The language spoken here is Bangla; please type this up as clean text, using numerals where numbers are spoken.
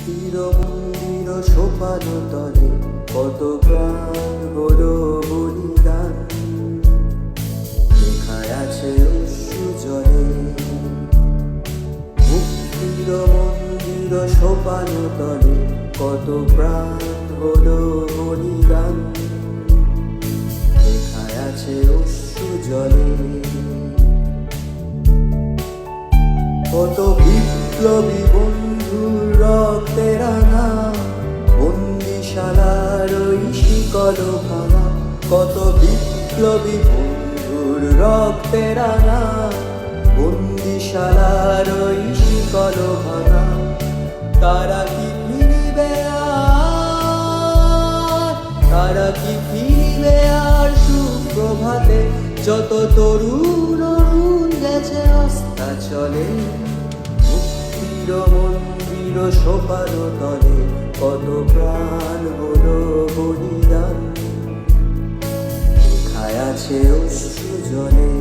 মুক্তির মন্দির সোপান তলে কত প্রাণ হলো বলিদান, লেখায় আছে অশ্রু জলে। মুক্তির মন্দির সোপান তলে কত প্রাণ হলো বলিদান, লেখায় আছে অশ্রু জলে। কত বিপ্লবী বন্ধুর রক্তে রাঙা বন্দিশালার ওই শিকল ভাঙা, কত বিপ্লবী বন্ধুর রক্তে রাঙা বন্দিশালার ওই শিকল ভাঙা। তারা কি ফিরিবে আর, তারা কি ফিরিবে আর সুপ্রভাতে, যত তরুণ অরুণ গেছে আস্থা চলে। মুক্তির মন্দির সোপান তলে কত প্রাণ হলো বলিদান, লেখায় আছে অশ্রু জলে।